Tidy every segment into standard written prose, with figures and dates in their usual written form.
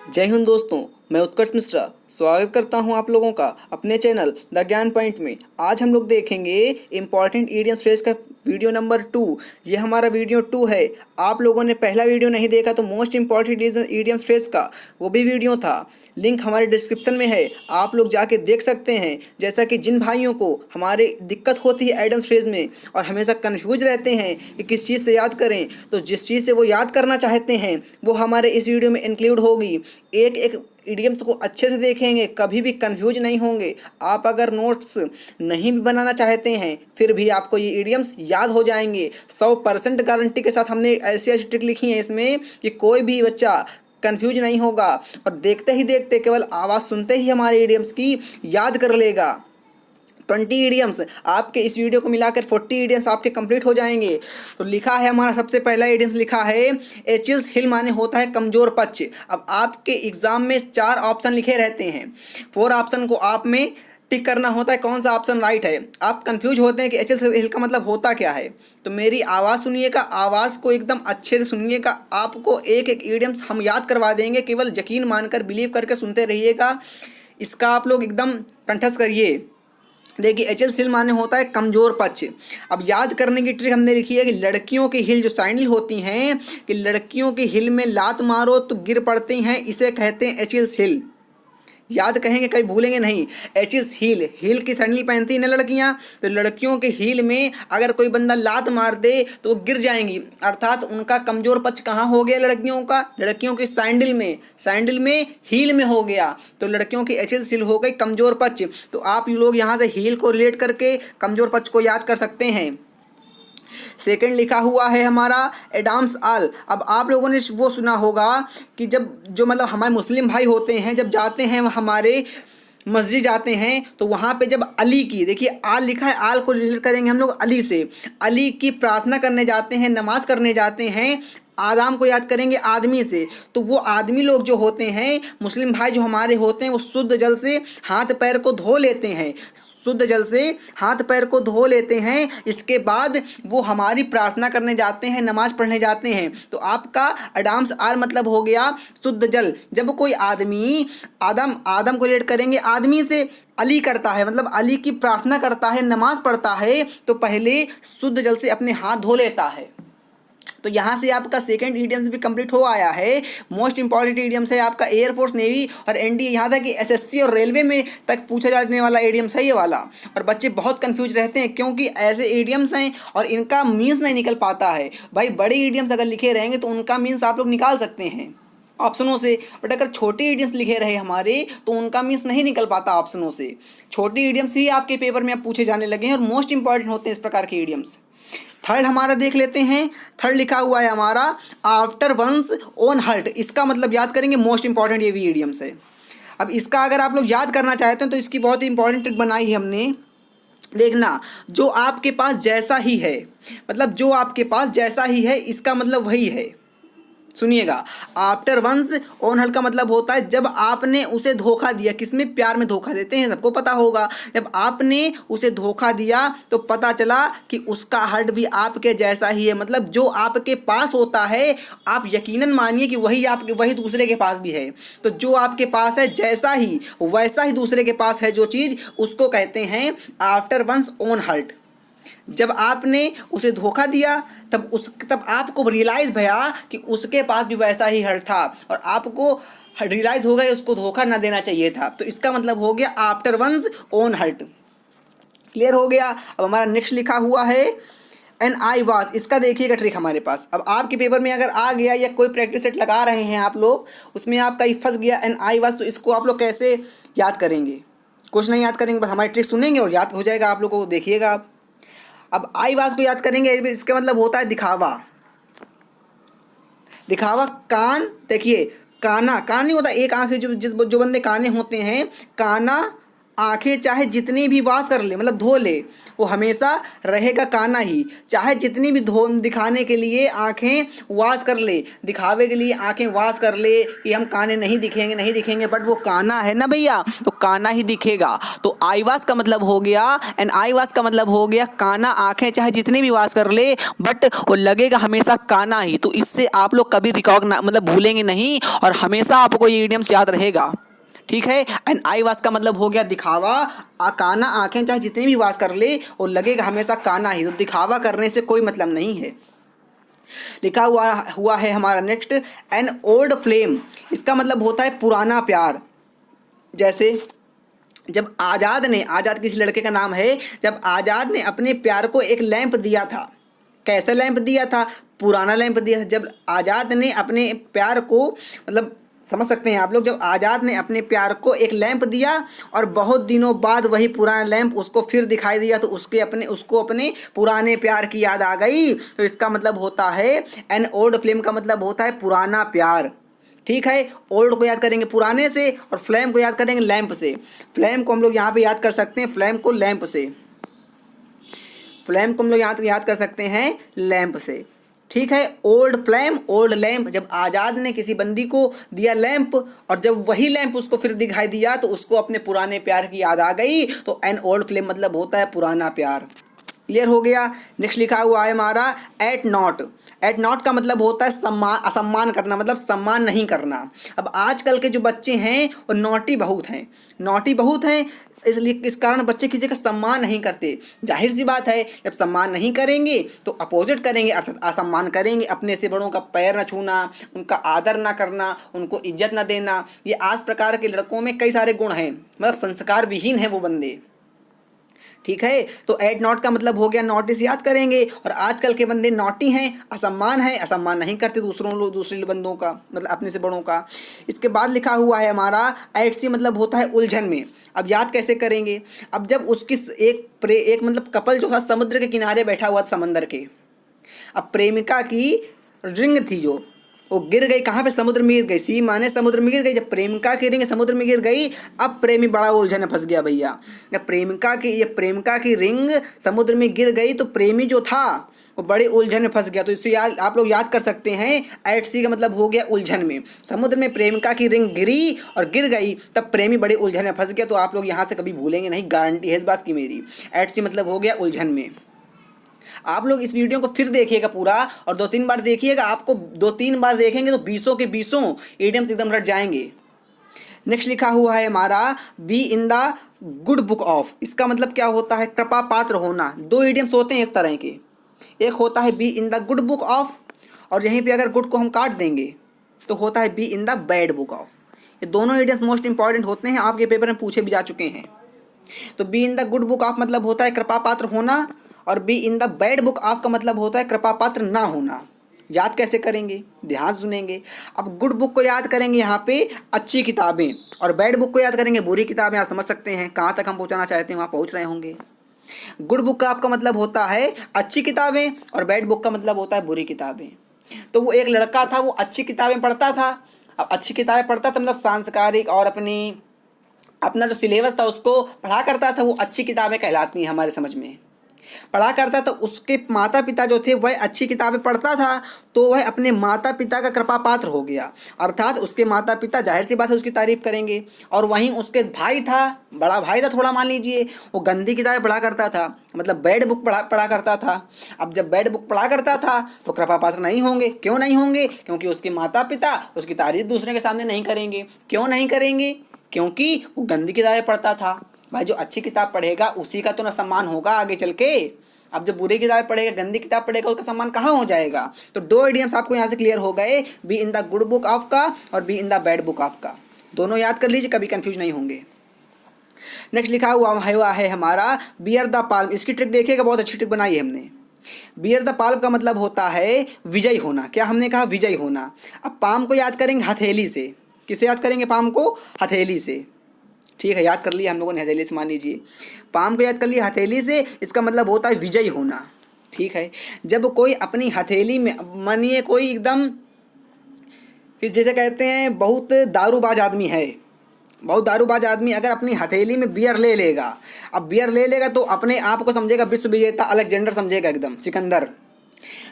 जय हिंद दोस्तों, मैं उत्कर्ष मिश्रा स्वागत करता हूं आप लोगों का अपने चैनल द ज्ञान पॉइंट में। आज हम लोग देखेंगे इम्पॉर्टेंट ईडियम्स फ्रेज का वीडियो नंबर 2। ये हमारा वीडियो 2 है। आप लोगों ने पहला वीडियो नहीं देखा तो मोस्ट इम्पॉर्टेंट ईडियम्स फ्रेज का वो भी वीडियो था, लिंक हमारे डिस्क्रिप्शन में है, आप लोग जाके देख सकते हैं। जैसा कि जिन भाइयों को हमारे दिक्कत होती है एडम्स फ्रेज में और हमेशा कन्फ्यूज रहते हैं कि किस चीज़ से याद करें, तो जिस चीज़ से वो याद करना चाहते हैं वो हमारे इस वीडियो में इंक्लूड होगी। एक एक इडियम्स को अच्छे से देखेंगे, कभी भी कंफ्यूज नहीं होंगे। आप अगर नोट्स नहीं भी बनाना चाहते हैं फिर भी आपको ये इडियम्स याद हो जाएंगे। 100% गारंटी के साथ हमने ऐसी ऐसी ट्रिक लिखी है इसमें कि कोई भी बच्चा कंफ्यूज नहीं होगा और देखते ही देखते केवल आवाज़ सुनते ही हमारे इडियम्स की याद कर लेगा। 20 इडियम्स आपके इस वीडियो को मिलाकर 40 इडियम्स आपके कंप्लीट हो जाएंगे। तो लिखा है हमारा सबसे पहला इडियम्स लिखा है एचिल्स हिल माने होता है कमजोर पक्ष। अब आपके एग्जाम में 4 ऑप्शन लिखे रहते हैं, 4 ऑप्शन को आप में टिक करना होता है कौन सा ऑप्शन राइट है। आप कंफ्यूज होते हैं कि एचिल्स हिल का मतलब होता क्या है, तो मेरी आवाज़ सुनिएगा, आवाज़ को एकदम अच्छे से सुनिएगा। आपको एक एक इडियम्स हम याद करवा देंगे, केवल यकीन मानकर बिलीव करके सुनते रहिएगा। इसका आप लोग एकदम कंठस्थ करिए। देखिए एच एल सिल माने होता है कमजोर पक्ष। अब याद करने की ट्रिक हमने लिखी है कि लड़कियों की हिल जो सैंडल होती हैं, कि लड़कियों की हिल में लात मारो तो गिर पड़ती हैं, इसे कहते हैं एच एल हिल। याद कहेंगे, कभी भूलेंगे नहीं। एचिल्स हील, हील की सैंडल पहनती हैं ना लड़कियां, तो लड़कियों के हील में अगर कोई बंदा लात मार दे तो वो गिर जाएंगी, अर्थात उनका कमजोर पक्ष कहाँ हो गया लड़कियों का, लड़कियों की सैंडल में, सैंडल में हील में हो गया। तो लड़कियों की एचिल्स हील हो गई कमजोर पक्ष। तो आप लोग यहाँ से हील को रिलेट करके कमजोर पक्ष को याद कर सकते हैं। सेकंड लिखा हुआ है हमारा एडम्स आल। अब आप लोगों ने वो सुना होगा कि जब जो मतलब हमारे मुस्लिम भाई होते हैं जब जाते हैं हमारे मस्जिद जाते हैं तो वहाँ पे जब अली की, देखिए आल लिखा है, आल को रिलेट करेंगे हम लोग अली से, अली की प्रार्थना करने जाते हैं, नमाज करने जाते हैं। आदम को याद करेंगे आदमी से, तो वो आदमी लोग जो होते हैं, मुस्लिम भाई जो हमारे होते हैं, वो शुद्ध जल से हाथ पैर को धो लेते हैं, शुद्ध जल से हाथ पैर को धो लेते हैं। इसके बाद वो हमारी प्रार्थना करने जाते हैं, नमाज पढ़ने जाते हैं। तो आपका अडाम्स आर मतलब हो गया शुद्ध जल। जब कोई आदमी आदम, आदम को रिलेट करेंगे आदमी से, अली करता है मतलब अली की प्रार्थना करता है, नमाज पढ़ता है, तो पहले शुद्ध जल से अपने हाथ धो लेता है। तो यहाँ से आपका सेकंड इडियम्स भी कंप्लीट हो आया है। मोस्ट इंपॉर्टेंट इडियम्स है आपका एयरफोर्स, नेवी और एनडीए, यहाँ तक कि एसएससी और रेलवे में तक पूछा जाने वाला इडियम्स है ये वाला। और बच्चे बहुत कंफ्यूज रहते हैं क्योंकि ऐसे इडियम्स हैं और इनका मीन्स नहीं निकल पाता है। भाई बड़े इडियम्स अगर लिखे रहेंगे तो उनका मीन्स आप लोग निकाल सकते हैं ऑप्शनों से, बट अगर छोटे इडियम्स लिखे रहे हमारे तो उनका मीन्स नहीं निकल पाता ऑप्शनों से। छोटे इडियम्स ही आपके पेपर में अब पूछे जाने लगे हैं और मोस्ट इंपॉर्टेंट होते हैं इस प्रकार के इडियम्स। थर्ड हमारा देख लेते हैं। थर्ड लिखा हुआ है हमारा आफ्टर वंस ओन हर्ट। इसका मतलब याद करेंगे, मोस्ट इंपॉर्टेंट ये भी इडियम्स है। अब इसका अगर आप लोग याद करना चाहते हैं तो इसकी बहुत ही इंपॉर्टेंट ट्रिक बनाई है हमने। देखना, जो आपके पास जैसा ही है, मतलब जो आपके पास जैसा ही है इसका मतलब वही है। सुनिएगा, आफ्टर वंस ओन हर्ट का मतलब होता है जब आपने उसे धोखा दिया। किसमें? प्यार में धोखा देते हैं, सबको पता होगा। जब आपने उसे धोखा दिया तो पता चला कि उसका हर्ट भी आपके जैसा ही है, मतलब जो आपके पास होता है आप यकीनन मानिए कि वही आपके, वही दूसरे के पास भी है। तो जो आपके पास है जैसा ही वैसा ही दूसरे के पास है जो चीज़, उसको कहते हैं आफ्टर वंस ओन हर्ट। जब आपने उसे धोखा दिया तब आपको रियलाइज़ भया कि उसके पास भी वैसा ही हर्ट था और आपको रियलाइज़ हो गया उसको धोखा ना देना चाहिए था। तो इसका मतलब हो गया after one's own heart. Clear हो गया। अब हमारा नेक्स्ट लिखा हुआ है एन आई वाज। इसका देखिएगा ट्रिक हमारे पास। अब आपके पेपर में अगर आ गया या कोई प्रैक्टिस सेट लगा रहे हैं आप लोग, उसमें आपका ये फंस गया एन आई वाज, तो इसको आप लोग कैसे याद करेंगे? कुछ नहीं याद करेंगे, बस हमारी ट्रिक सुनेंगे और याद हो जाएगा आप लोगों को। देखिएगा आप, अब आई वाज को याद करेंगे, इसका मतलब होता है दिखावा। दिखावा कान, देखिए काना, कान नहीं होता एक आंख से, जो बंदे काने होते हैं, काना आंखें चाहे जितनी भी वास कर ले, मतलब धो ले, वो हमेशा रहेगा काना ही। चाहे जितनी भी धो दिखाने के लिए आंखें वास कर ले, दिखावे के लिए आंखें वास कर ले कि हम काने नहीं दिखेंगे नहीं दिखेंगे, बट वो काना है ना भैया, तो काना ही दिखेगा। तो आई वास का मतलब हो गया, एंड आई वास का मतलब हो गया काना। आंखें चाहे जितनी भी वास कर ले बट वो लगेगा हमेशा काना ही। तो इससे आप लोग कभी रिकॉग्नाइज मतलब भूलेंगे नहीं और हमेशा आपको ये इडियम्स याद रहेगा। ठीक है। एंड आई वास का मतलब हो गया दिखावा। काना आंखें चाहे जितनी भी वास कर ले और लगेगा हमेशा काना ही। तो दिखावा करने से कोई मतलब नहीं है। लिखा हुआ है हमारा नेक्स्ट, एन ओल्ड फ्लेम। इसका मतलब होता है पुराना प्यार। जैसे जब आज़ाद किसी लड़के का नाम है, जब आज़ाद ने अपने प्यार को एक लैंप दिया था। कैसा लैंप दिया था? पुराना लैंप दिया था। जब आज़ाद ने अपने प्यार को, मतलब समझ सकते हैं आप लोग, जब आज़ाद ने अपने प्यार को एक लैंप दिया और बहुत दिनों बाद वही पुराना लैंप उसको फिर दिखाई दिया, तो उसको अपने पुराने प्यार की याद आ गई। तो इसका मतलब होता है एन ओल्ड फ्लेम का मतलब होता है पुराना प्यार। ठीक है। ओल्ड को याद करेंगे पुराने से और फ्लेम को याद करेंगे लैंप से। फ्लेम को हम लोग यहाँ पे याद कर सकते हैं, फ्लेम को लैंप से। फ्लेम को हम लोग यहाँ याद कर सकते हैं लैंप से। ठीक है। Old flame old lamp. जब आज़ाद ने किसी बंदी को दिया लैंप और जब वही लैंप उसको फिर दिखाई दिया तो उसको अपने पुराने प्यार की याद आ गई। तो एन ओल्ड फ्लेम मतलब होता है पुराना प्यार। क्लियर हो गया। नेक्स्ट लिखा हुआ है हमारा एट नॉट। एट नॉट का मतलब होता है सम्मान, असम्मान करना, मतलब सम्मान नहीं करना। अब आजकल के जो बच्चे हैं वो नॉटी बहुत हैं, नॉटी बहुत हैं। इसलिए इस कारण बच्चे किसी का सम्मान नहीं करते। जाहिर सी बात है, जब सम्मान नहीं करेंगे तो अपोजिट करेंगे, अर्थात असम्मान करेंगे। अपने से बड़ों का पैर न छूना, उनका आदर ना करना, उनको इज्जत न देना, ये आज प्रकार के लड़कों में कई सारे गुण हैं, मतलब संस्कार विहीन है वो बंदे। ठीक है। तो एट नॉट का मतलब हो गया नोटिस याद करेंगे। और आजकल के बंदे नॉटी हैं, असम्मान नहीं करते दूसरे बंदों का, मतलब अपने से बड़ों का। इसके बाद लिखा हुआ है हमारा एट सी, मतलब होता है उलझन में। अब याद कैसे करेंगे? अब जब उसकी एक मतलब कपल जो था समुद्र के किनारे बैठा हुआ था, समंदर के। अब प्रेमिका की रिंग थी जो, वो गिर गई कहाँ पे? समुद्र में गिर गई। सी माने समुद्र में गिर गई। जब प्रेमिका की रिंग समुद्र में गिर गई, अब प्रेमी बड़ा उलझन में फंस गया भैया। जब प्रेमिका की रिंग समुद्र में गिर गई तो प्रेमी जो था वो बड़े उलझन में फंस गया। तो इससे यार आप लोग याद कर सकते हैं, एट सी का मतलब हो गया उलझन में। समुद्र में प्रेमिका की रिंग गिरी और गिर गई, तब प्रेमी बड़े उलझन में फंस गया। तो आप लोग यहाँ से कभी भूलेंगे नहीं, गारंटी है इस बात की मेरी। एट सी मतलब हो गया उलझन में। आप लोग इस वीडियो को फिर देखिएगा पूरा और 2-3 बार देखिएगा। आपको 2-3 बार देखेंगे तो 20 के 20 इडियम्स एकदम रट जाएंगे। नेक्स्ट लिखा हुआ है हमारा be in the good book of. इसका मतलब क्या होता है? कृपा पात्र होना। 2 इडियम्स होते हैं इस तरह के। एक होता है be in the good book of, और यहीं पे अगर गुड को हम काट देंगे तो होता है be in the bad book of. ये दोनों इडियम्स मोस्ट इंपॉर्टेंट होते हैं, आपके पेपर में पूछे भी जा चुके हैं। तो be in the good book of मतलब होता है कृपा पात्र होना, और be in the bad book of का मतलब होता है कृपा पात्र ना होना। याद कैसे करेंगे? ध्यान सुनेंगे। अब गुड बुक को याद करेंगे यहाँ पे अच्छी किताबें, और बैड बुक को याद करेंगे बुरी किताबें। आप समझ सकते हैं कहाँ तक हम पहुँचाना चाहते हैं, वहाँ पहुँच रहे होंगे। गुड बुक का आपका मतलब होता है अच्छी किताबें और बैड बुक का मतलब होता है बुरी किताबें। तो वो एक लड़का था, वो अच्छी किताबें पढ़ता था। अब अच्छी किताबें पढ़ता था मतलब सांस्कारिक और अपना जो सिलेबस था उसको पढ़ा करता था, वो अच्छी किताबें कहलाती हैं हमारे समझ में। पढ़ा करता था, उसके माता पिता जो थे वह अच्छी किताबें पढ़ता था, तो वह अपने माता पिता का कृपा पात्र हो गया। अर्थात उसके माता पिता जाहिर सी बात है उसकी तारीफ करेंगे। और वहीं उसके भाई था, बड़ा भाई था थोड़ा मान लीजिए, वो गंदी किताबें पढ़ा करता था, मतलब बैड बुक पढ़ा करता था। अब जब बैड बुक पढ़ा करता था तो कृपा पात्र नहीं होंगे। क्यों नहीं होंगे? क्योंकि उसके माता पिता उसकी तारीफ दूसरे के सामने नहीं करेंगे। क्यों नहीं करेंगे? क्योंकि वो गंदी किताबें पढ़ता था। भाई जो अच्छी किताब पढ़ेगा उसी का तो ना सम्मान होगा आगे चल के। अब जब बुरी किताब पढ़ेगा, गंदी किताब पढ़ेगा, उसका सम्मान कहाँ हो जाएगा? तो 2 इडियम्स आपको यहाँ से क्लियर हो गए, be in the good book of का और be in the bad book of का। दोनों याद कर लीजिए, कभी कंफ्यूज नहीं होंगे। नेक्स्ट लिखा हुआ है हमारा बियर द पाल्म। इसकी ट्रिक देखिएगा, बहुत अच्छी ट्रिक बनाई है हमने। बियर द पाल्म का मतलब होता है विजयी होना। क्या हमने कहा? विजयी होना। अब पाम को याद करेंगे हथेली से। किसे याद करेंगे? पाम को हथेली से। ठीक है, याद कर लिया हम लोगों ने हथेली से, मान लीजिए पाम को याद कर लिया हथेली से। इसका मतलब होता है विजयी होना। ठीक है। जब कोई अपनी हथेली में, मानिए कोई एकदम जैसे कहते हैं बहुत दारूबाज आदमी है, बहुत दारूबाज आदमी अगर अपनी हथेली में बियर ले लेगा, अब बियर ले लेगा तो अपने आप को समझेगा विश्व विजेता, अलेक्जेंडर समझेगा, एकदम सिकंदर।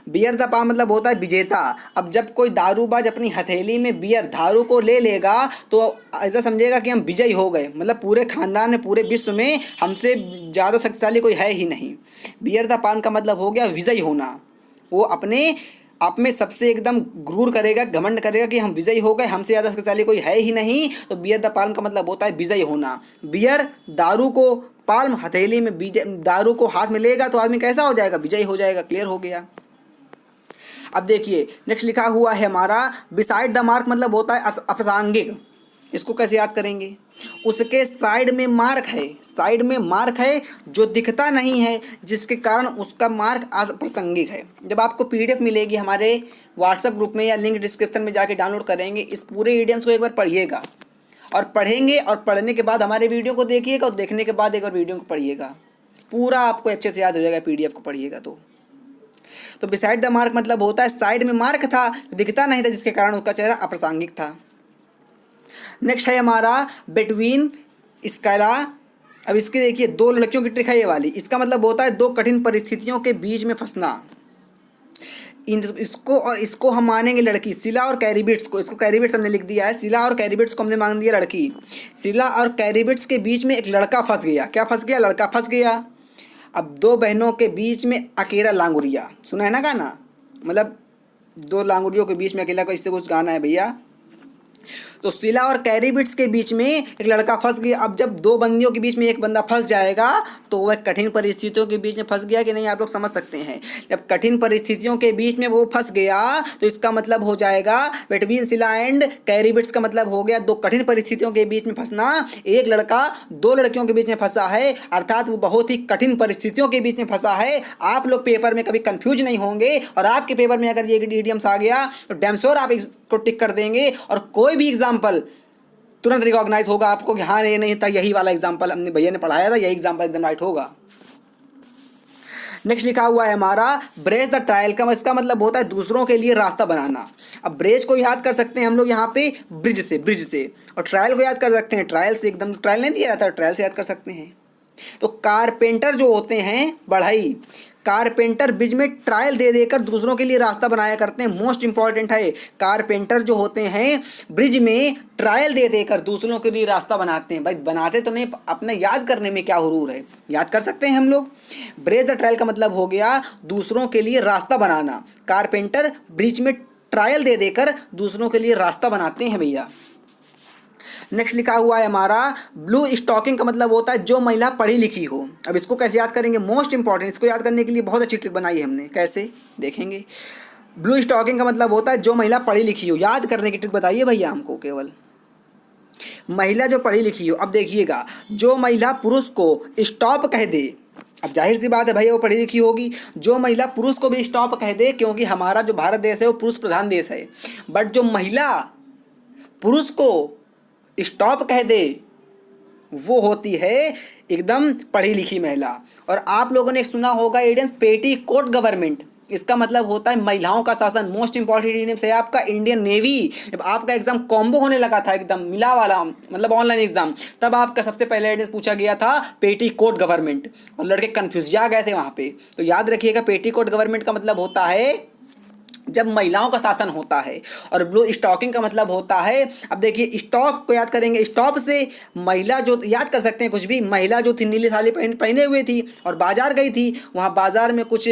बियर द पा मतलब होता है विजेता। अब जब कोई दारूबाज अपनी हथेली में बियर दारू को ले लेगा तो ऐसा समझेगा कि हम विजयी हो गए, मतलब पूरे खानदान में, पूरे विश्व में हमसे ज़्यादा शक्तिशाली कोई है ही नहीं। बियर द पान का मतलब हो गया विजयी होना। वो अपने आप में सबसे एकदम गुरूर करेगा, घमंड करेगा कि हम विजयी हो गए, हमसे ज़्यादा शक्तिशाली कोई है ही नहीं। तो बियर द पाल्म का मतलब होता है विजयी होना। बियर दारू को, पाल्म हथेली में दारू को हाथ में लेगा तो आदमी कैसा हो जाएगा, विजयी हो जाएगा। क्लियर हो गया। अब देखिए नेक्स्ट लिखा हुआ है हमारा बिसाइड द मार्क मतलब होता है अप्रासंगिक। इसको कैसे याद करेंगे, उसके साइड में मार्क है, साइड में मार्क है जो दिखता नहीं है, जिसके कारण उसका मार्क अप्रासंगिक है। जब आपको पीडीएफ मिलेगी हमारे व्हाट्सएप ग्रुप में या लिंक डिस्क्रिप्शन में जाके डाउनलोड करेंगे, इस पूरे इडियम्स को एक बार पढ़िएगा और पढ़ेंगे, और पढ़ने के बाद हमारे वीडियो को देखिएगा और देखने के बाद एक बार वीडियो को पढ़िएगा, पूरा आपको अच्छे से याद हो जाएगा पीडीएफ को पढ़िएगा तो बिसाइड द मार्क मतलब होता है साइड में मार्क था, दिखता नहीं था, जिसके कारण उसका चेहरा अप्रासंगिक था। नेक्स्ट है हमारा बिटवीन स्काला। अब इसकी देखिए दो लड़कियों की ट्रिक है ये वाली। इसका मतलब होता है दो कठिन परिस्थितियों के बीच में फंसना। इसको और इसको हम मानेंगे लड़की, सिला और कैरिबिट्स को। इसको कैरिबिट्स हमने लिख दिया है, सिला और कैरिबिट्स को हमने मान दिया लड़की। सिला और कैरिबिट्स के बीच में एक लड़का फंस गया। क्या फंस गया, लड़का फंस गया। अब दो बहनों के बीच में अकेला लांगुरिया, सुना है ना गाना, मतलब दो लांगुरियों के बीच में अकेला, को इससे कुछ गाना है भैया। तो सिला और कैरिबिट्स के बीच में एक लड़का फंस गया। अब जब दो बंदियों के बीच में एक बंदा फंस जाएगा तो वह कठिन परिस्थितियों के बीच में फंस गया कि नहीं, आप लोग समझ सकते हैं। जब कठिन परिस्थितियों के बीच में वो फंस गया तो इसका मतलब हो जाएगा बिटवीन सिला एंड कैरिबिट्स का मतलब हो गया दो कठिन परिस्थितियों के बीच में फंसना। एक लड़का दो लड़कियों के बीच में फंसा है, अर्थात वो बहुत ही कठिन परिस्थितियों के बीच में फंसा है। आप लोग पेपर में कभी कंफ्यूज नहीं होंगे, और आपके पेपर में अगर ये इडियम्स आ गया तो डैम श्योर आप इसको टिक कर देंगे, और कोई भी एग्जाम्पल तुरंत रिकॉग्नाइज होगा आपको कि हाँ ये नहीं था, यही वाला एग्जाम्पल हमने भैया ने पढ़ाया था, यही एग्जाम्पल एकदम राइट होगा। नेक्स्ट लिखा हुआ है हमारा ब्रेज द ट्रायल का। इसका मतलब होता है दूसरों के लिए रास्ता बनाना। अब ब्रेज को याद कर सकते हैं हम लोग यहाँ पे ब्रिज से, और ट्रायल को याद कर सकते हैं ट्रायल से। एकदम ट्रायल नहीं दिया जाता, ट्रायल से याद कर सकते हैं। तो कारपेंटर जो होते हैं, बढ़ई कारपेंटर ब्रिज में ट्रायल दे देकर दूसरों के लिए रास्ता बनाया करते हैं। मोस्ट इंपॉर्टेंट है, कारपेंटर जो होते हैं ब्रिज में ट्रायल दे देकर दूसरों के लिए रास्ता बनाते हैं। भाई बनाते तो नहीं, अपने याद करने में क्या हुरूर है, याद कर सकते हैं हम लोग। ब्रेज द ट्रायल का मतलब हो गया दूसरों के लिए रास्ता बनाना। कारपेंटर ब्रिज में ट्रायल दे देकर दूसरों के लिए रास्ता बनाते हैं भैया। नेक्स्ट लिखा हुआ है हमारा ब्लू स्टॉकिंग का मतलब होता है जो महिला पढ़ी लिखी हो। अब इसको कैसे याद करेंगे, मोस्ट इंपॉर्टेंट, इसको याद करने के लिए बहुत अच्छी ट्रिक बनाई है हमने। कैसे देखेंगे, ब्लू स्टॉकिंग का मतलब होता है जो महिला पढ़ी लिखी हो। याद करने की ट्रिक बताइए भैया हमको, केवल महिला जो पढ़ी लिखी हो। अब देखिएगा, जो महिला पुरुष को स्टॉप कह दे, अब जाहिर सी बात है भैया वो पढ़ी लिखी होगी। जो महिला पुरुष को भी स्टॉप कह दे, क्योंकि हमारा जो भारत देश है वो पुरुष प्रधान देश है, बट जो महिला पुरुष को स्टॉप कह दे वो होती है एकदम पढ़ी लिखी महिला। और आप लोगों ने सुना होगा इंडियन पेटी कोट गवर्नमेंट, इसका मतलब होता है महिलाओं का शासन। मोस्ट इंपॉर्टेंट इंडियन है आपका इंडियन नेवी। जब आपका एग्जाम कॉम्बो होने लगा था एकदम मिला वाला, मतलब ऑनलाइन एग्जाम, तब आपका सबसे पहले एडियंस पूछा गया था पेटी कोट गवर्नमेंट, और लड़के कन्फ्यूज जा गए थे वहाँ पे। तो याद रखिएगा पेटी कोट गवर्नमेंट का मतलब होता है जब महिलाओं का शासन होता है। और ब्लू स्टॉकिंग का मतलब होता है, अब देखिए स्टॉक को याद करेंगे, स्टॉप से महिला जो याद कर सकते हैं कुछ भी, महिला जो थी नीली साड़ी पहने हुए थी और बाजार गई थी, वहाँ बाजार में कुछ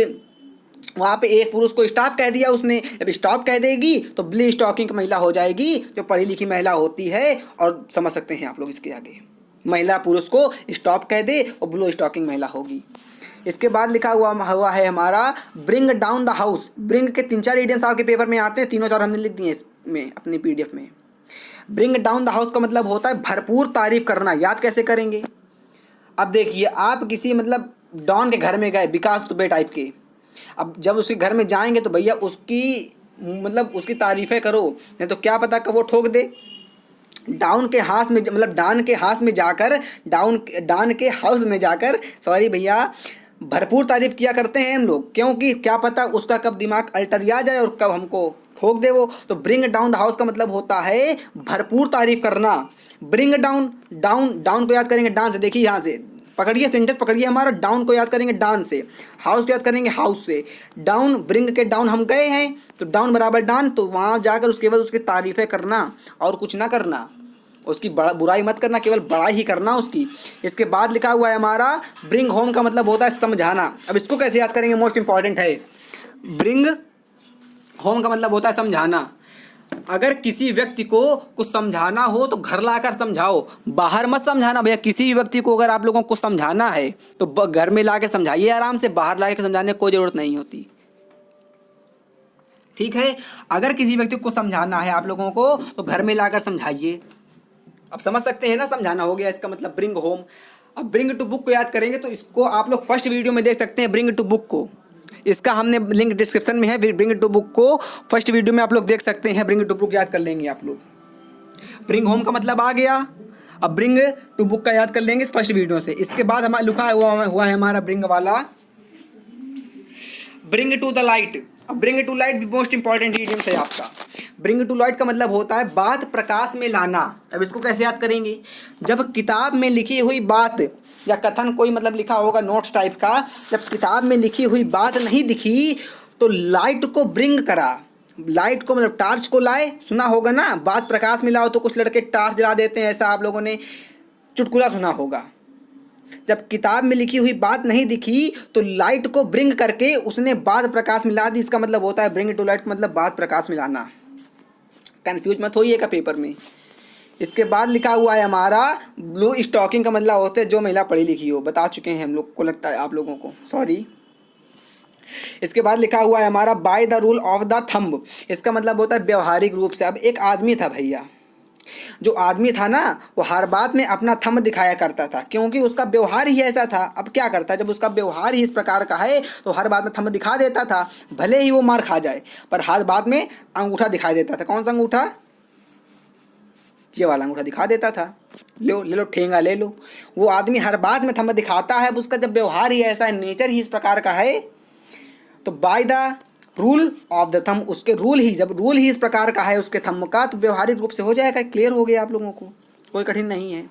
वहाँ पे एक पुरुष को स्टॉप कह दिया उसने। जब स्टॉप कह देगी तो ब्लू स्टॉकिंग महिला हो जाएगी, जो पढ़ी लिखी महिला होती है। और समझ सकते हैं आप लोग इसके आगे, महिला पुरुष को स्टॉप कह दे और ब्लू स्टॉकिंग महिला होगी। इसके बाद लिखा हुआ है हमारा bring down the house. Bring के 3-4 इडियम्स आपके पेपर में आते हैं, 3-4 हमने लिख दिए इसमें अपनी पीडीएफ में। ब्रिंग डाउन द हाउस का मतलब होता है भरपूर तारीफ करना। याद कैसे करेंगे, अब देखिए आप किसी मतलब डॉन के घर में गए, विकास दुबे टाइप के, अब जब उसके घर में जाएंगे तो भैया उसकी मतलब उसकी तारीफ़ें करो, नहीं तो क्या पता कब वो ठोक दे। डाउन के हाउस में, मतलब डान के हाउस में जाकर, डान के हाउस में जाकर, सॉरी भैया, भरपूर तारीफ किया करते हैं हम लोग, क्योंकि क्या पता उसका कब दिमाग अल्टर आ जाए और कब हमको ठोक दे वो। तो ब्रिंग डाउन द हाउस का मतलब होता है भरपूर तारीफ करना। ब्रिंग डाउन, डाउन, डाउन को याद करेंगे डांस से, देखिए यहाँ से पकड़िए, सेंटेंस पकड़िए हमारा। डाउन को याद करेंगे डांस से, हाउस को याद करेंगे हाउस से। डाउन, ब्रिंग के डाउन हम गए हैं तो डाउन बराबर डाउन, तो वहाँ जाकर उसके बाद उसकी तारीफ़ें करना और कुछ ना करना, उसकी बुराई मत करना, केवल बड़ाई ही करना उसकी। इसके बाद लिखा हुआ है हमारा ब्रिंग होम का मतलब होता है समझाना। अब इसको कैसे याद करेंगे, मोस्ट इंपॉर्टेंट है। ब्रिंग होम का मतलब होता है समझाना। अगर किसी व्यक्ति को कुछ समझाना हो तो घर लाकर समझाओ, बाहर मत समझाना भैया। किसी भी व्यक्ति को अगर आप लोगों को समझाना है तो घर में लाकर समझाइए आराम से, बाहर लाकर समझाने की कोई ज़रूरत नहीं होती, ठीक है। अगर किसी व्यक्ति को समझाना है आप लोगों को तो घर में लाकर समझाइए। अब समझ सकते हैं ना, समझाना हो गया इसका मतलब ब्रिंग होम। अब ब्रिंग टू बुक को याद करेंगे तो इसको आप लोग फर्स्ट वीडियो में देख सकते हैं, ब्रिंग टू बुक को। इसका हमने लिंक डिस्क्रिप्शन में है, ब्रिंग टू बुक को फर्स्ट वीडियो में आप लोग देख सकते हैं। ब्रिंग टू बुक याद कर लेंगे आप लोग। ब्रिंग होम का मतलब आ गया। अब ब्रिंग टू बुक का याद कर लेंगे इस फर्स्ट वीडियो से। इसके बाद हमारा लिखा हुआ है हमारा ब्रिंग वाला, ब्रिंग टू द लाइट। अब ब्रिंग टू लाइट भी मोस्ट इंपॉर्टेंट इडियम है आपका। ब्रिंग टू लाइट का मतलब होता है बात प्रकाश में लाना। अब इसको कैसे याद करेंगे, जब किताब में लिखी हुई बात या कथन कोई मतलब लिखा होगा नोट्स टाइप का, जब किताब में लिखी हुई बात नहीं दिखी तो लाइट को ब्रिंग करा। लाइट को मतलब टार्च को लाए, सुना होगा ना, बात प्रकाश में लाओ तो कुछ लड़के टार्च जला देते हैं, ऐसा आप लोगों ने चुटकुला सुना होगा। जब किताब में लिखी हुई बात नहीं दिखी तो लाइट को ब्रिंग करके उसने बात प्रकाश में ला दी। इसका मतलब होता है ब्रिंग टू लाइट मतलब बात प्रकाश में लाना। कंफ्यूज मत होइएगा पेपर में। इसके बाद लिखा हुआ है हमारा ब्लू स्टॉकिंग का मतलब होता है जो महिला पढ़ी लिखी हो, बता चुके हैं हम लोग को, लगता है आप लोगों को, सॉरी। इसके बाद लिखा हुआ है हमारा by the rule of the thumb. इसका मतलब होता है व्यवहारिक रूप से। अब एक आदमी था भैया, जो आदमी था ना वो हर बात में अपना थंब दिखाया करता था, क्योंकि उसका व्यवहार ही ऐसा था। अब क्या करता, जब उसका व्यवहार ही इस प्रकार का है तो हर बात में थंब दिखा देता था, भले ही वो मार खा जाए, पर हर बात में अंगूठा दिखाई देता था। कौन सा अंगूठा, ये वाला अंगूठा दिखा देता था। लो ले लो ठेंगा ले लो। वो आदमी हर बात में थंब दिखाता है, उसका जब व्यवहार ही ऐसा है, नेचर ही इस प्रकार का है, तो by the rule of the thumb, उसके रूल ही, जब रूल ही इस प्रकार का है उसके थंब का, तो व्यवहारिक रूप से हो जाएगा। क्लियर हो गया आप लोगों को, कोई कठिन नहीं है।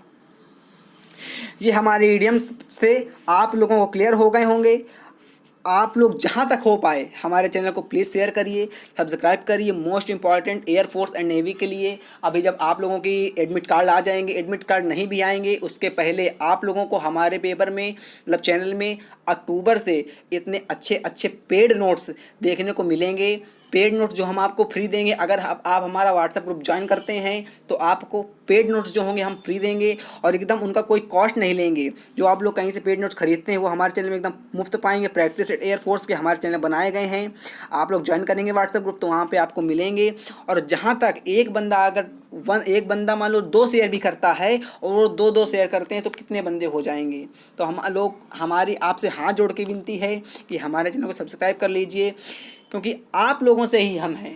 ये हमारे इडियम्स से आप लोगों को क्लियर हो गए होंगे। आप लोग जहाँ तक हो पाए हमारे चैनल को प्लीज़ शेयर करिए, सब्सक्राइब करिए। Most important air force and navy के लिए अभी जब आप लोगों की एडमिट कार्ड आ जाएंगे, एडमिट कार्ड नहीं भी आएंगे उसके पहले आप लोगों को हमारे पेपर में मतलब चैनल में अक्टूबर से इतने अच्छे अच्छे पेड नोट्स देखने को मिलेंगे। पेड नोट्स जो हम आपको फ्री देंगे, अगर आप हमारा व्हाट्सएप ग्रुप ज्वाइन करते हैं तो आपको पेड नोट्स जो होंगे हम फ्री देंगे और एकदम उनका कोई कॉस्ट नहीं लेंगे। जो आप लोग कहीं से पेड नोट्स खरीदते हैं वो हमारे चैनल में एकदम मुफ्त पाएंगे। प्रैक्टिस एट एयरफोर्स के हमारे चैनल बनाए गए हैं, आप लोग ज्वाइन करेंगे व्हाट्सएप ग्रुप तो वहाँ पे आपको मिलेंगे। और जहाँ तक एक बंदा मान लो 2 शेयर भी करता है और वो 2 शेयर करते हैं तो कितने बंदे हो जाएंगे। तो हम लोग, हमारी आपसे हाथ जोड़ के विनती है कि हमारे चैनल को सब्सक्राइब कर लीजिए, क्योंकि आप लोगों से ही हम हैं।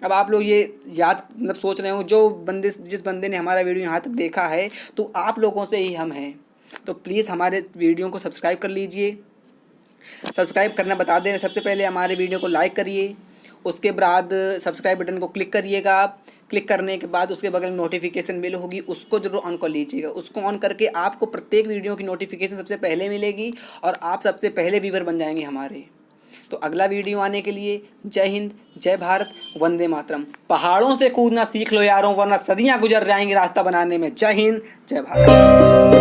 अब आप लोग ये याद मतलब सोच रहे हो, जिस बंदे ने हमारा वीडियो यहाँ तक देखा है तो आप लोगों से ही हम हैं। तो प्लीज़ हमारे वीडियो को सब्सक्राइब कर लीजिए। सब्सक्राइब करना बता दें, सबसे पहले हमारे वीडियो को लाइक करिए, उसके बाद सब्सक्राइब बटन को क्लिक करिएगा आप। क्लिक करने के बाद उसके बगल में नोटिफिकेशन बेल होगी, उसको जरूर ऑन कर लीजिएगा। उसको ऑन करके आपको प्रत्येक वीडियो की नोटिफिकेशन सबसे पहले मिलेगी और आप सबसे पहले व्यूअर बन जाएंगे हमारे। तो अगला वीडियो आने के लिए जय हिंद, जय भारत, वंदे मातरम। पहाड़ों से कूदना सीख लो यारों, वरना सदियां गुजर जाएंगी रास्ता बनाने में। जय हिंद, जय भारत।